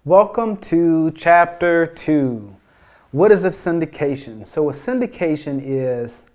Welcome to Chapter 2. What is a syndication? So a syndication is,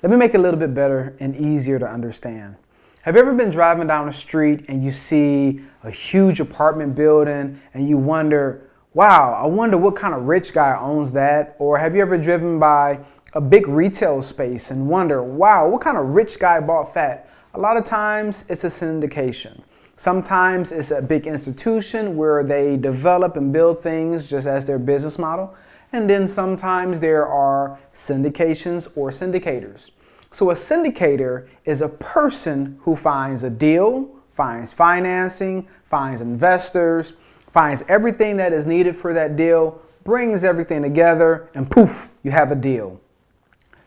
let me make it a little bit better and easier to understand. Have you ever been driving down the street and you see a huge apartment building and you wonder, wow, I wonder what kind of rich guy owns that? Or have you ever driven by a big retail space and wonder, wow, what kind of rich guy bought that? A lot of times it's a syndication. Sometimes it's a big institution where they develop and build things just as their business model. And then sometimes there are syndications or syndicators. So a syndicator is a person who finds a deal, finds financing, finds investors, finds everything that is needed for that deal, brings everything together, and poof, you have a deal.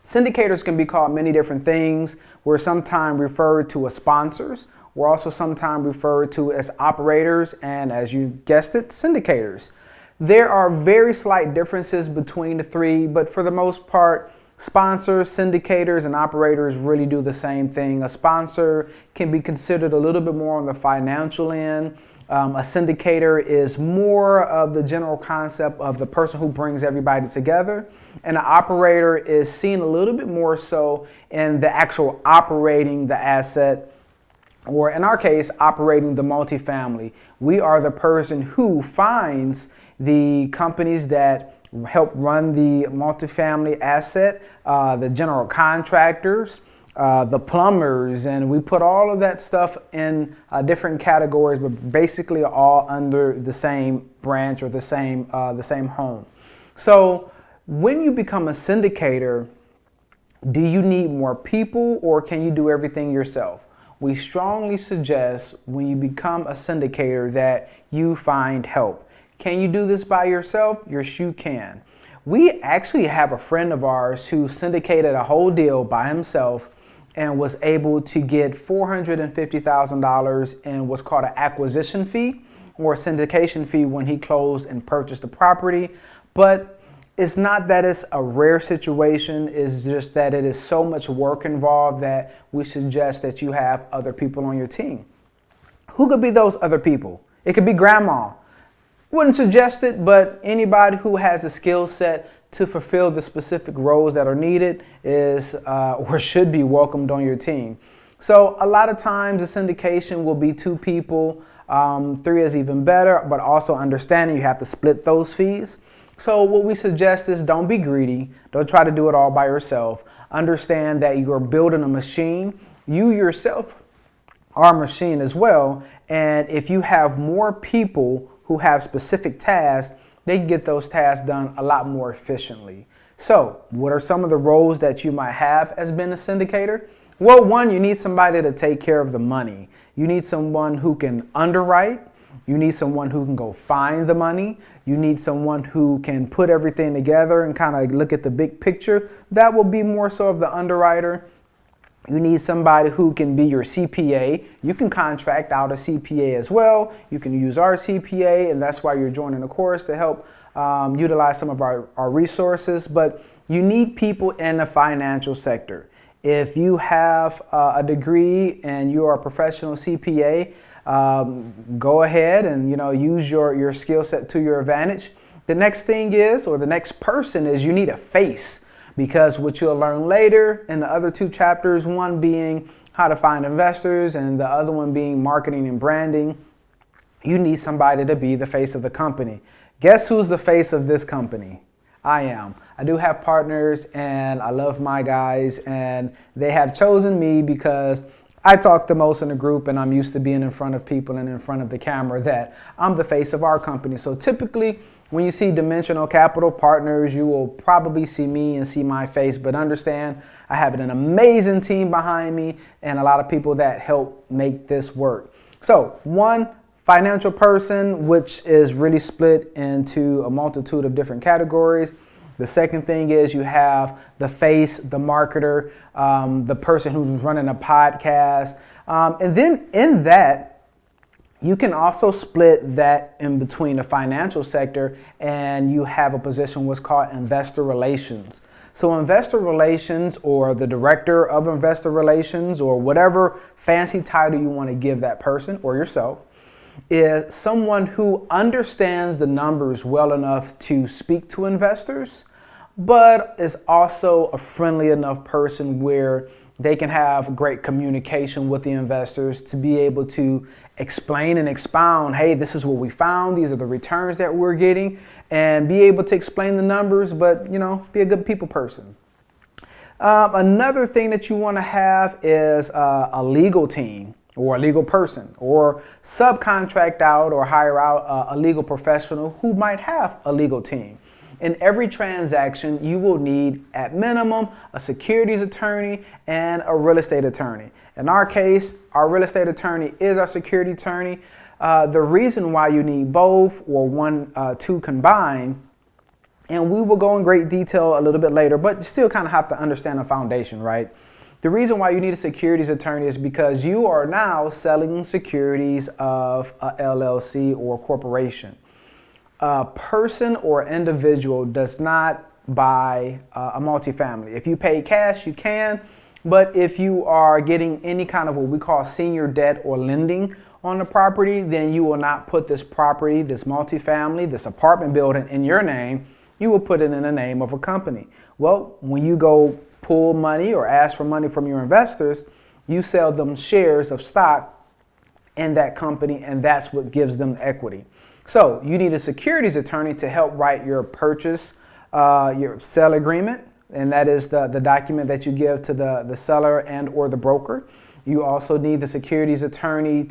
Syndicators can be called many different things. We're sometimes referred to as sponsors. We're also sometimes referred to as operators and, as you guessed it, syndicators. There are very slight differences between the three, but for the most part, sponsors, syndicators, and operators really do the same thing. A sponsor can be considered a little bit more on the financial end. A syndicator is more of the general concept of the person who brings everybody together. And an operator is seen a little bit more so in the actual operating the asset, or in our case, operating the multifamily. We are the person who finds the companies that help run the multifamily asset, the general contractors, the plumbers, and we put all of that stuff in different categories, but basically all under the same branch or the same home. So when you become a syndicator, do you need more people or can you do everything yourself? We strongly suggest when you become a syndicator that you find help. Can you do this by yourself? Yes, you can. We actually have a friend of ours who syndicated a whole deal by himself and was able to get $450,000 in what's called an acquisition fee or a syndication fee when he closed and purchased the property. But it's not that it's a rare situation, it's just that it is so much work involved that we suggest that you have other people on your team. Who could be those other people? It could be grandma. Wouldn't suggest it, but anybody who has the skill set to fulfill the specific roles that are needed is or should be welcomed on your team. So a lot of times the syndication will be two people, three is even better, but also understanding you have to split those fees. So what we suggest is don't be greedy. Don't try to do it all by yourself. Understand that you're building a machine. You yourself are a machine as well. And if you have more people who have specific tasks, they can get those tasks done a lot more efficiently. So what are some of the roles that you might have as being a syndicator? Well, one, you need somebody to take care of the money. You need someone who can underwrite. You need someone who can go find the money. You need someone who can put everything together and kind of look at the big picture. That will be more so of the underwriter. You need somebody who can be your CPA. You can contract out a CPA as well. You can use our CPA, and that's why you're joining the course to help utilize some of our resources. But you need people in the financial sector. If you have a degree and you are a professional CPA, go ahead and use your skill set to your advantage. The next thing is, or the next person is, you need a face, because what you'll learn later in the other two chapters, one being how to find investors and the other one being marketing and branding, you need somebody to be the face of the company. Guess who's the face of this company? I am. I do have partners and I love my guys, and they have chosen me because I talk the most in the group and I'm used to being in front of people and in front of the camera, that I'm the face of our company. So typically when you see Dimensional Capital Partners, you will probably see me and see my face, but understand I have an amazing team behind me and a lot of people that help make this work. So one, financial person, which is really split into a multitude of different categories. The second thing is you have the face, the marketer, the person who's running a podcast. And then in that, you can also split that in between the financial sector and you have a position what's called investor relations. So investor relations, or the director of investor relations, or whatever fancy title you want to give that person or yourself, is someone who understands the numbers well enough to speak to investors, but is also a friendly enough person where they can have great communication with the investors to be able to explain and expound, hey, this is what we found, these are the returns that we're getting, and be able to explain the numbers, but be a good people person. Another thing that you want to have is a legal team or a legal person, or subcontract out or hire out a legal professional who might have a legal team. In every transaction, you will need, at minimum, a securities attorney and a real estate attorney. In our case, our real estate attorney is our security attorney. The reason why you need both, or two combined, and we will go in great detail a little bit later, but you still kind of have to understand the foundation, right? The reason why you need a securities attorney is because you are now selling securities of a LLC or corporation. A person or individual does not buy a multifamily. If you pay cash, you can, but if you are getting any kind of what we call senior debt or lending on the property, then you will not put this property, this multifamily, this apartment building in your name. You will put it in the name of a company. Well, when you go pull money or ask for money from your investors, you sell them shares of stock in that company, and that's what gives them equity. So you need a securities attorney to help write your purchase, your sale agreement, and that is the document that you give to the seller and or the broker. You also need the securities attorney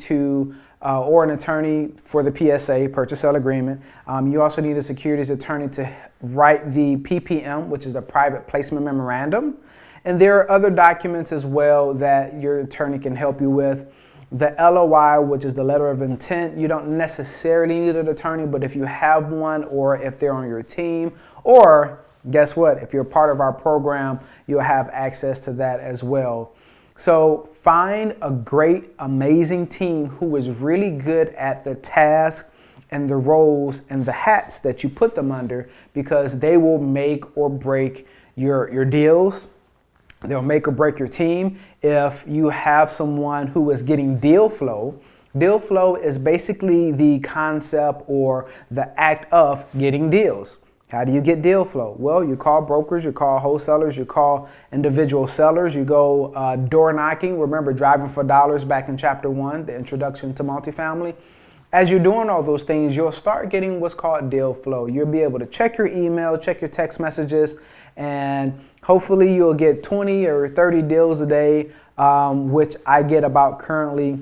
or an attorney for the PSA, purchase sale agreement. You also need a securities attorney to write the PPM, which is a private placement memorandum. And there are other documents as well that your attorney can help you with. The LOI, which is the letter of intent, you don't necessarily need an attorney, but if you have one, or if they're on your team, or guess what, if you're part of our program, you'll have access to that as well. So find a great, amazing team who is really good at the task and the roles and the hats that you put them under, because they will make or break your deals. They'll make or break your team. If you have someone who is getting deal flow is basically the concept or the act of getting deals. How do you get deal flow? Well, you call brokers, you call wholesalers, you call individual sellers, you go door knocking. Remember driving for dollars back in chapter 1, the introduction to multifamily. As you're doing all those things, you'll start getting what's called deal flow. You'll be able to check your email, check your text messages, and hopefully you'll get 20 or 30 deals a day, which I get about currently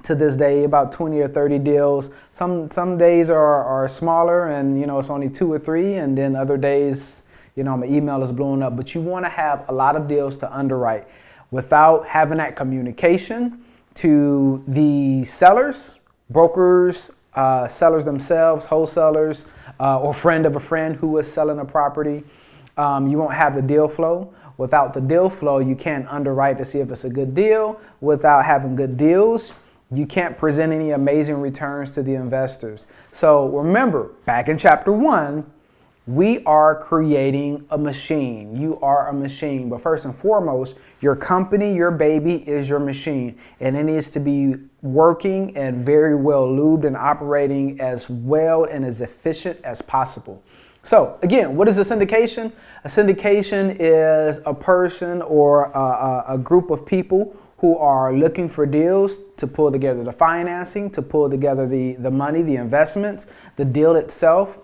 to this day, about 20 or 30 deals. Some days are smaller and it's only 2 or 3, and then other days my email is blowing up. But you want to have a lot of deals to underwrite without having that communication to the sellers, brokers, sellers themselves, wholesalers, or friend of a friend who is selling a property. You won't have the deal flow. Without the deal flow, you can't underwrite to see if it's a good deal. Without having good deals, you can't present any amazing returns to the investors. So remember, back in chapter 1, we are creating a machine. You are a machine. But first and foremost, your company, your baby is your machine. And it needs to be working and very well lubed and operating as well and as efficient as possible. So again, what is a syndication? A syndication is a person or a group of people who are looking for deals to pull together the financing, to pull together the money, the investments, the deal itself,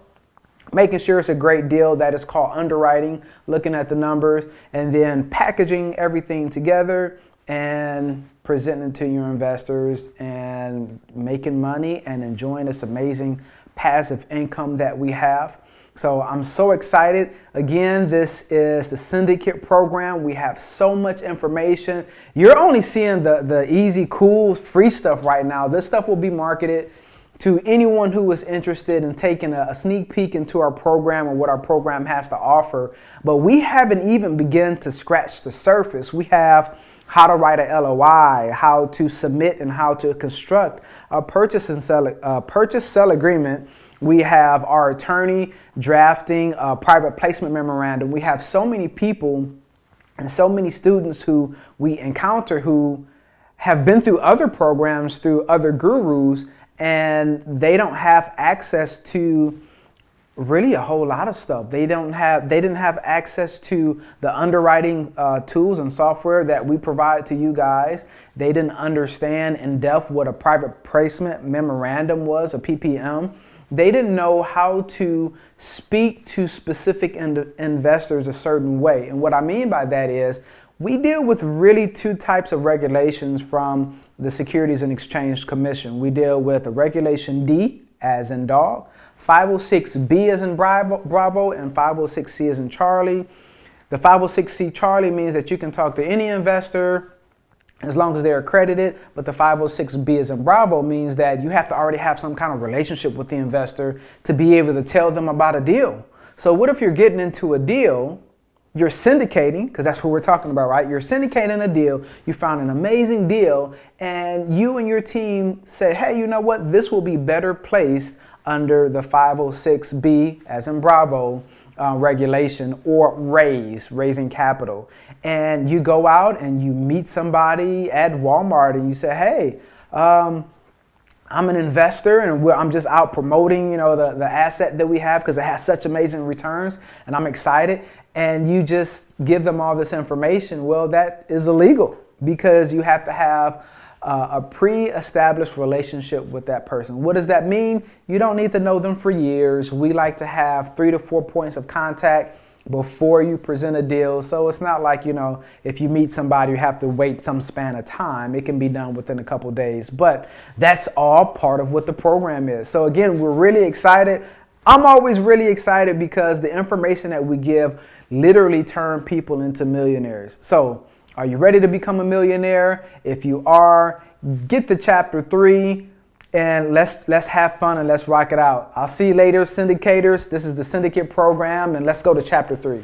making sure it's a great deal. That is called underwriting, looking at the numbers, and then packaging everything together and presenting it to your investors and making money and enjoying this amazing passive income that we have. So I'm so excited. Again, this is the Syndicate program. We have so much information. You're only seeing the easy, cool, free stuff right now. This stuff will be marketed to anyone who is interested in taking a sneak peek into our program and what our program has to offer. But we haven't even begun to scratch the surface. We have how to write a LOI, how to submit and how to construct a purchase sell agreement. We have our attorney drafting a private placement memorandum. We have so many people and so many students who we encounter who have been through other programs, through other gurus, and they don't have access to really a whole lot of stuff. They didn't have access to the underwriting tools and software that we provide to you guys. They didn't understand in depth what a private placement memorandum was, a PPM. They didn't know how to speak to specific investors a certain way. And what I mean by that is we deal with really two types of regulations from the Securities and Exchange Commission. We deal with a Regulation D, as in dog, 506B as in Bravo, and 506C as in Charlie. The 506C Charlie means that you can talk to any investor as long as they're accredited, but the 506B as in Bravo means that you have to already have some kind of relationship with the investor to be able to tell them about a deal. So what if you're getting into a deal, you're syndicating, because that's what we're talking about, right? You're syndicating a deal, you found an amazing deal, and you and your team said, hey, you know what, this will be better placed under the 506B, as in Bravo, regulation, or raising capital. And you go out and you meet somebody at Walmart and you say, hey, I'm an investor and I'm just out promoting, the asset that we have because it has such amazing returns and I'm excited. And you just give them all this information. Well, that is illegal because you have to have a pre-established relationship with that person. What does that mean? You don't need to know them for years. We like to have 3 to 4 points of contact before you present a deal. So it's not like, if you meet somebody, you have to wait some span of time. It can be done within a couple days, but that's all part of what the program is. So again, we're really excited. I'm always really excited because the information that we give literally turn people into millionaires. So are you ready to become a millionaire? If you are, get to chapter 3 and let's have fun and let's rock it out. I'll see you later, syndicators. This is the Syndicate program, and let's go to chapter 3.